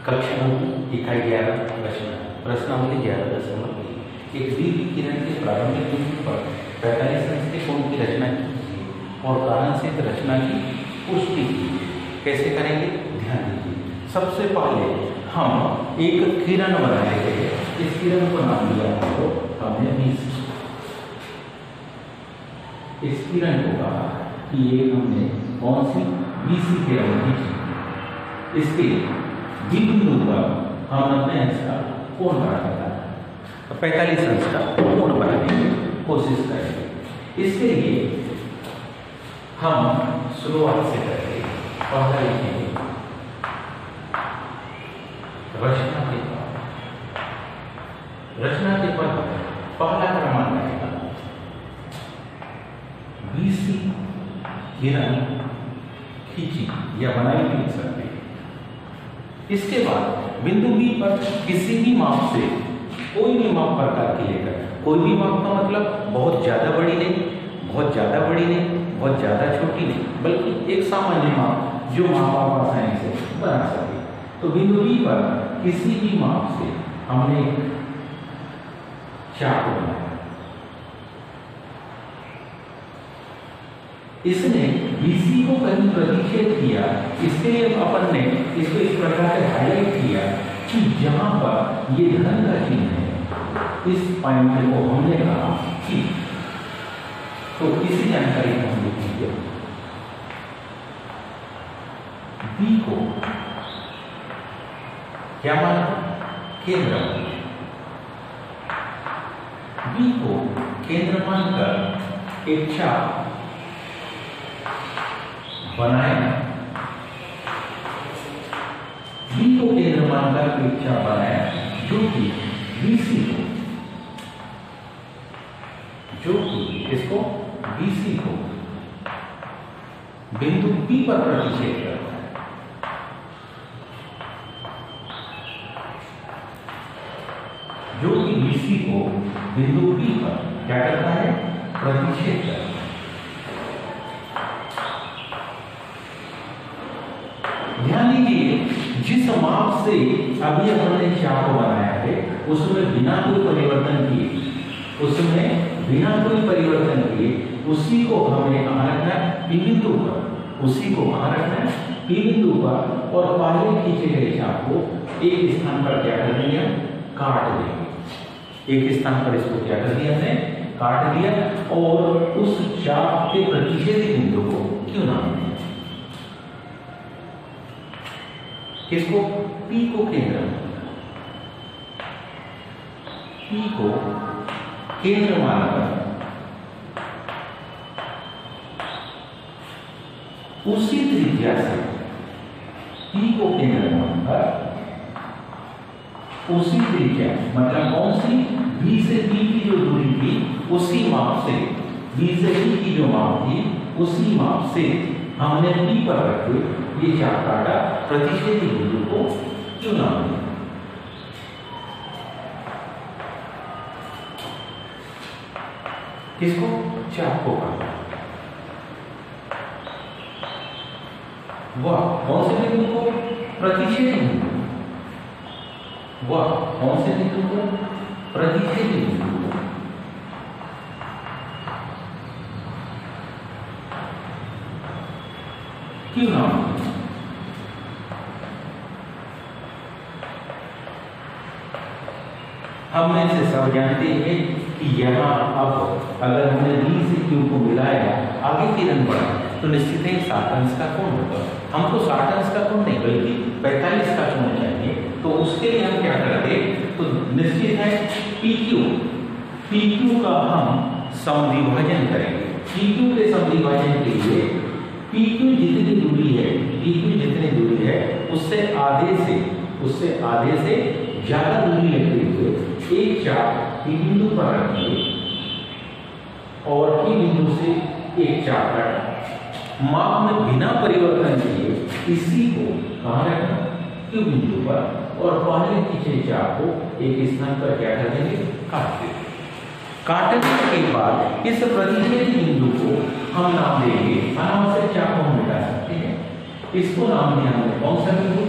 कक्षा 9 इकाई 11 रचना प्रश्नावली 11.1 एक दी किरण के प्रारंभिक बिंदु पर 45 अंश के कोण की रचना कीजिए और कारण से रचना की पुष्टि कीजिए। कैसे करेंगे ध्यान दीजिए। सबसे पहले हम एक किरण बनाएंगे। इस किरण को नाम दिया तो हमने बीसी। इस किरण को कहा कि ये हमने कौन सी बीसी किरण खींची। इसके बिंदु पर हम अपने अंश का कोण बनाएगा 45 अंश का कोण बनाने की कोशिश करेंगे। इसके लिए हम शुरुआत से करेंगे। पहला लिखेंगे रचना के पद पहला क्रमांक रहेगा बीसी किरण खींची या बनाई लिख सकते हैं। इसके बाद बिंदु बी पर किसी भी माप से कोई भी माप प्रकार की लेकर, कोई भी माप का मतलब बहुत ज्यादा बड़ी नहीं, बहुत ज्यादा बड़ी नहीं, बहुत ज्यादा छोटी नहीं, बल्कि एक सामान्य माप जो माप आप आसानी से बना सके। तो बिंदु बी पर किसी भी माप से हमने चाप बनाया। इसने बीसी को कहीं प्रतिच्छेद किया। इसके लिए अपन ने इसको इस प्रकार से हाईलाइट किया कि जहां पर ये धन का चिन्ह है, इस पॉइंट को हमने कहा कि तो इसी जानकारी को हम लिखेंगे। बी को क्या माना केंद्र, बी को केंद्र मानकर एक चाप बनाया। बी को केंद्र मानकर एक चाप बनाया जो कि बीसी को, जो कि इसको बीसी को बिंदु बी पर प्रतिच्छेद करता है। जो कि बीसी को बिंदु बी पर क्या करता है प्रतिच्छेद करता है। ध्यान दीजिए जिस माप से अभी हमने चाप बनाया है उसमें बिना कोई परिवर्तन किए, उसी को हमें कहाँ रखना है पी बिंदु पर, उसी को कहाँ रखना है पी बिंदु पर। और पहले खींचे गए चाप को एक स्थान पर क्या कर देंगे काट देंगे। एक स्थान पर इसको क्या कर दिया हमने काट दिया और उस चाप के प्रतिच्छेदी बिंदु को क्यों नाम दिया, किसको P को केंद्र, P को केंद्र मानकर उसी त्रिज्या से P को केंद्र मानकर उसी त्रिज्या मतलब कौन सी B से P की जो दूरी थी उसी माप से, B से P की जो माप थी उसी माप से हमने P पर रखे ये चाप काटा। प्रतिच्छेदी बिंदु को क्यों नाम दिया, किसको चाप को काटा। वह कौन से बिंदु को प्रतिच्छेदी बिंदु, वह कौन से बिंदु को प्रतिच्छेदी बिंदु को क्यों नाम दिया। हम में से सब जानते हैं कि यहाँ अब अगर हमने बी से क्यू को मिलाया आगे किरण बढ़ा तो निश्चित है 60 अंश का कोण होगा। हमको 60 अंश का कोण नहीं बल्कि 45 का कोण चाहिए। तो उसके लिए हम क्या करते तो निश्चित है PQ का हम समद्विभाजन करेंगे। PQ के समद्विभाजन के लिए PQ जितनी दूरी है उससे आधे से ज्यादा दूरी लेते हुए एक चाप P बिंदु पर रखिए और P बिंदु से एक चाप काटा। माप में बिना परिवर्तन किए इसी को कहाँ रखना Q बिंदु पर और पहले खींचे चाप को एक स्थान पर क्या कर देंगे काट देंगे। काटने के बाद इस प्रतिच्छेदी बिंदु को हम नाम देंगे, अनावश्यक चाप को हम मिटा सकते हैं। इसको नाम दिया हमने कौन सा बिंदु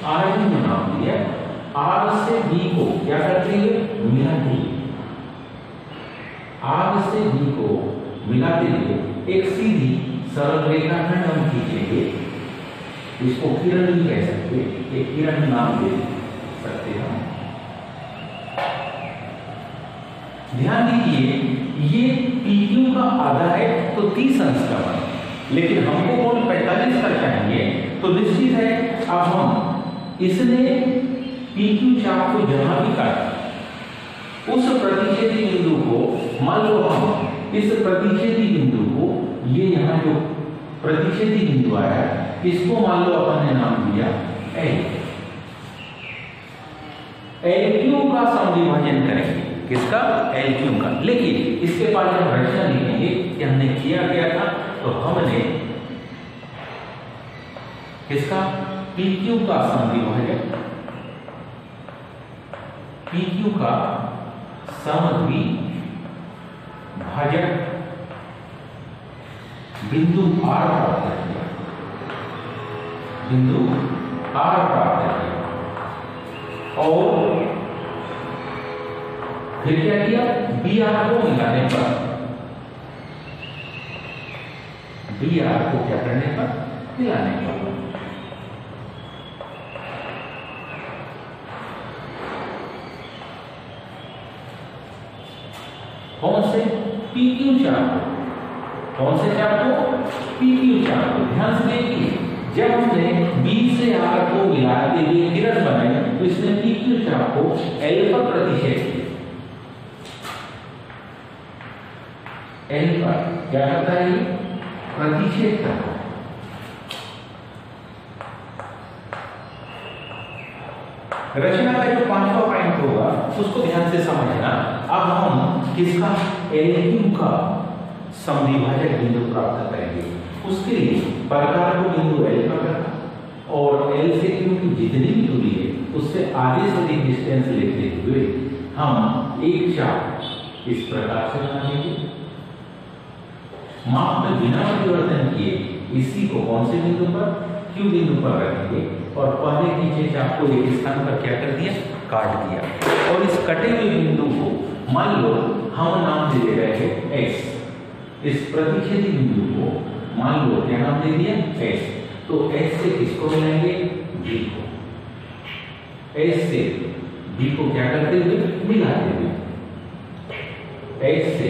R बिंदु नाम दिया को मिलाते हुए एक सीधी सरल रेखाखंड हम खींचेंगे। इसको किरण भी कह सकते, एक किरण नाम दे सकते हैं। ध्यान दीजिए, ये PQ का आधा है तो 30 अंश का बना, लेकिन हमको कोण 45 का चाहिए, तो निश्चित है अब हम इसने PQ चाप को जहां भी काटा, उस प्रतिच्छेदी बिंदु को, मान लो हम इस प्रतिच्छेदी बिंदु को, ये यहाँ जो प्रतिच्छेदी बिंदु आया, इसको मान लो अपन ने नाम दिया L। LQ का समविभाजन करेंगे, किसका? LQ का। लेकिन इसके बाद जब रचना लिखेंगे कि हमने किया गया था, तो हमने किसका? PQ का समविभाजन, PQ का समद्विभाजक बिंदु R प्राप्त किया, बिंदु R प्राप्त किया। और फिर क्या किया? BR को मिलाने पर, BR को क्या करने पर? मिलाने पर। कौन से? PQ चाप को। कौन से चाप को? PQ चाप को। ध्यान से देखिए, जब हमने B से R को मिलाते हुए किरण बनाई, तो इसने PQ चाप को L पर प्रतिच्छेद किया। L पर क्या करता है? प्रतिच्छेद करता है। रचना का जो 5वां पॉइंट होगा उसको ध्यान से समझना। अब हम किसका? LQ का समद्विभाजक बिंदु प्राप्त करेंगे। उसके लिए प्रकार को बिंदु L पर रखा और L से Q की जितनी भी दूरी है उससे आधे से अधिक डिस्टेंस लेते हुए हम एक चाप इस प्रकार से बना देंगे। माप में बिना परिवर्तन किए इसी को कौन से बिंदु पर? Q बिंदु पर रखेंगे और पहले खींचे चाप को एक स्थान पर क्या कर दिया? काट दिया। और इस कटे हुए बिंदु को मान लो हम नाम दे रहे हैं S। इस प्रतिच्छेदी बिंदु को मान लो क्या नाम दे दिया? S। तो S से किसको मिलाएंगे? B को। S से B को क्या करते हुए? मिलाते हुए। S से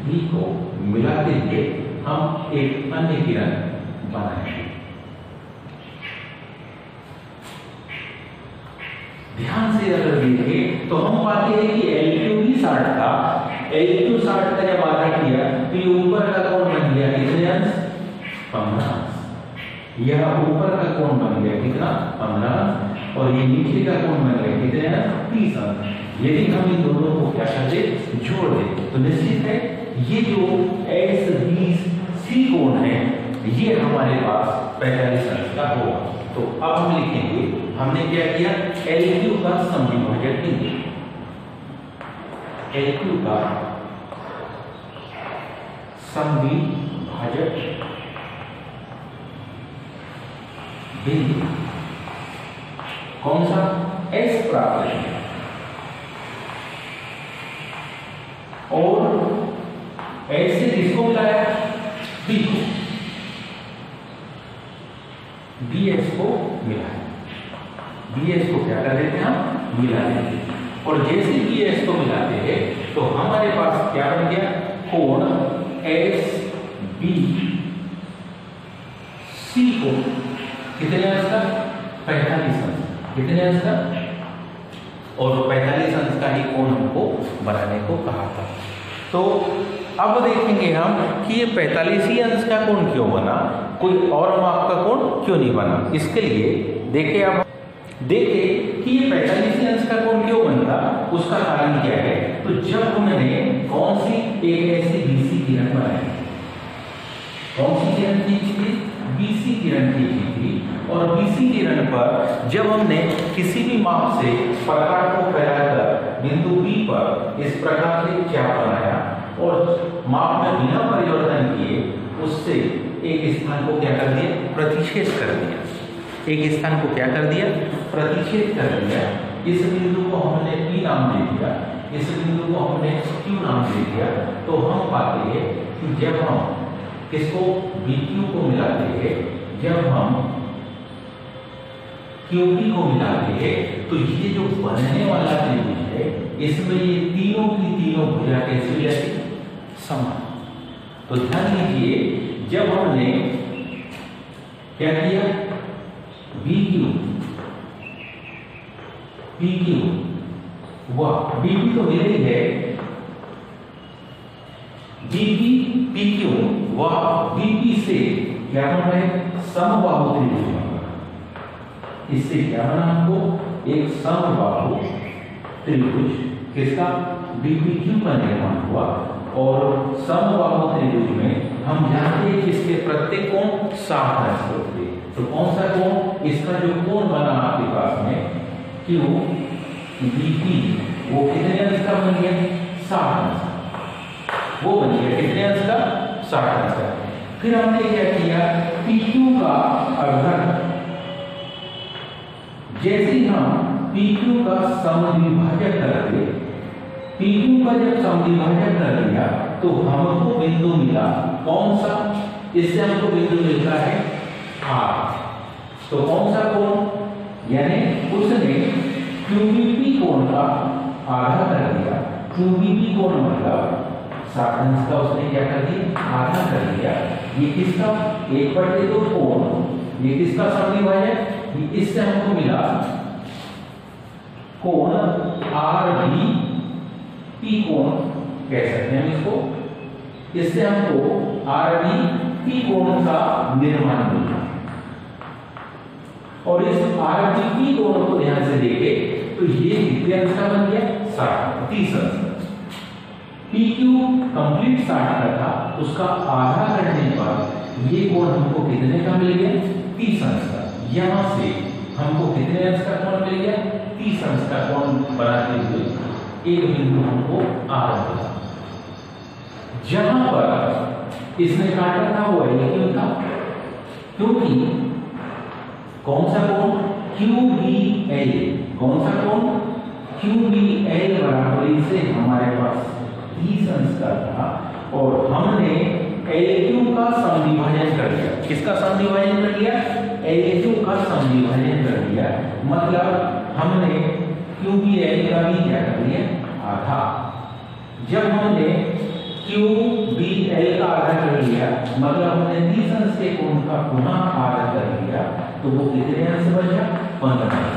B को मिलाते हुए हम एक अन्य किरण बनाएंगे। ध्यान से अगर देखें तो हम पाते हैं कि LQ भी 60 था। LQ 60 का जब आधा किया तो ये ऊपर का कोण बन गया कितने अंश? 15 अंश। यह ऊपर का कोण बन गया कितना? 15 अंश। और ये नीचे का कोण बन गया कितने अंश? 30 अंश। यदि हम इन दोनों को क्या कर दे? जोड़ दे, तो निश्चित है ये जो SBC कोण है ये हमारे पास 45 अंश का होगा। तो अब हम लिखेंगे, हमने क्या किया? LQ का समद्विभाजक बिंदु, LQ का समद्विभाजक बिंदु कौन सा? S प्राप्त किया और S से किसको मिलाया? B को। BS को मिलाया। BS को क्या कर देते हैं? हम मिला देते हैं। और जैसे BS को मिलाते हैं तो हमारे पास क्या बन गया? कोण SBC को कितने अंश का? 45 अंश। कितने अंश का? और 45 अंश का ही कोण हमको बनाने को कहा था। तो अब देखेंगे हम कि ये 45 ही अंश का कोण क्यों बना, कोई और माप का कोण क्यों नहीं बना। इसके लिए देखें, अब देखें कि ये 45 अंश का कोण क्यों बनता, उसका कारण क्या है। तो जब हमने कौन सी एक ऐसी BC किरण बनाई, कौन सी किरण खींची थी? BC किरण खींची थी। और BC किरण पर जब हमने किसी भी माप से प्रकाश को फैलाकर बिंदु B पर इस प्रकार से चाप बनाया और माप में बिना परिवर्तन किए उससे एक स्थान को क्या कर दिया? प्रतिच्छेद कर दिया। एक स्थान को क्या कर दिया, प्रतिच्छेद कर दिया। इस बिंदु को हमने P नाम दे दिया, इस बिंदु को हमने Q नाम दे दिया। तो हम पाते हैं कि जब हम किसको BQ को मिलाते हैं, जब हम QP को मिलाते हैं, तो ये जो बनने वाला त्रिभुज है इसमें ये तीनों की तीनों भुजा कैसी हो जाती, समान। तो ध्यान दीजिए, जब हमने क्या किया, BQ PQ व BP तो मिले ही है, BP PQ व BP से क्या बना है, समबाहु त्रिभुज बना। इससे क्या बना हमको, एक समबाहु त्रिभुज किसका, BPQ का निर्माण हुआ। और समबाहु त्रिभुज में हम जानते हैं कि इसके प्रत्येक कोण 60 अंश होते हैं। तो कौन सा कोण, इसका जो कोण बना आपके पास में Q BP, वो कितने अंश का बन गया, 60 अंश। वो बन गया कितने अंश का, 60 अंश का। फिर हमने क्या किया, PQ का अवघन, जैसे हम PQ का समद्विभाजक करेंगे, PQ का जब समद्विभाजक कर लिया तो हमको बिंदु मिला कौन सा, इससे हमको बिंदु मिलता है R। तो कौन सा कोण, यानी उसने QBP कोण का आधा कर दिया। QBP कोण मतलब 60 अंश का उसने क्या कर दिया, आधा कर दिया। ये किसका, 1/2 कोण, ये किसका समद्विभाजक, इससे हमको मिला कोण RBP कोण कह सकते हैं इसको। इससे हमको RBP कोण का निर्माण मिला। और इस RBP कोण को ध्यान से देखें तो ये कितने अंश का बन गया, 30 अंश। PQ कंप्लीट 60 का था, उसका आधा करने पर ये कोण हमको कितने का मिल गया, 30 अंश का। यहां से हमको कितने अंश का कोण मिल गया, 30 अंश का कोण बनाते हुए एक बिंदु हमको R मिला। जहां पर इसने काटा था वो LQ था, क्योंकि कौन सा कोण, QBL, कौन सा कोण, QBL बराबरी से हमारे पास 30 अंश का था। और हमने LQ का समद्विभाजन कर दिया। किसका समद्विभाजन कर दिया, LQ का समद्विभाजन कर दिया। मतलब हमने QBL का भी क्या कर दिया, आधा। जब हमने QBL का आधा कर लिया, मतलब हमने 30 अंश के कोण का पुनः आधा कर दिया, तो वो कितने अंश बचा, 15 अंश।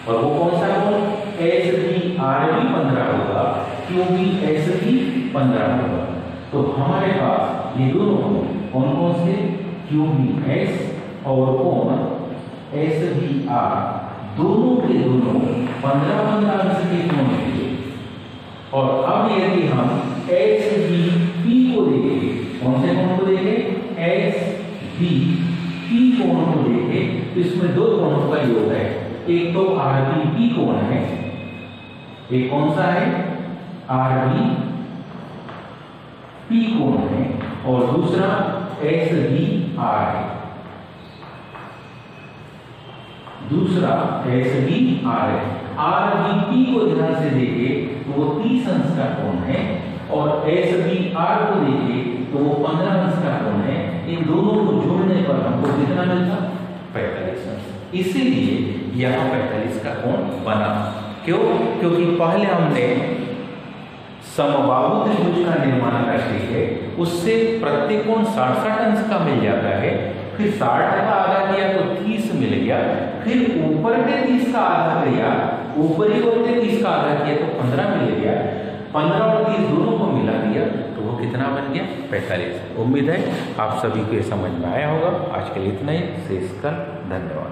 और वो कौन सा कोण, SBR भी 15 होगा, QBS भी 15 होगा। तो हमारे पास ये दोनों कौन कौन से, QBS और कोण SBR, दोनों के दोनों 15-15 अंश के कोण थे। और अब यदि हम SBP को देखें, कौन से कोण को देखें, SBP कोण को देखें, तो इसमें दो कोणों का योग है। एक तो RBP कोण है, एक कौन सा है, RBP कोण है, और दूसरा SBR है। दूसरा SBR है। RBP को ध्यान से देखें तो वो 30 अंश का कोण है, और SBR को देखें तो वो 15 अंश का कोण है। इन दोनों को जोड़ने पर हमको कितना मिलता, 45 अंश। इसीलिए यहाँ 45 का कोण बना। क्यों, क्योंकि पहले हमने समबाहु त्रिभुज का निर्माण करते हैं, उससे प्रत्येक कोण 60 अंश का मिल जाता है। फिर 60 का आधा किया तो 30 मिल गया, फिर ऊपर के 30 का आधा किया, ऊपरी ओर के 30 का आधा किया तो 15 मिल गया। 15 और 30 दोनों को मिला दिया तो वो कितना बन गया, 45। उम्मीद है आप सभी को ये समझ में आया होगा। आज के लिए इतना ही, शेष कल, धन्यवाद।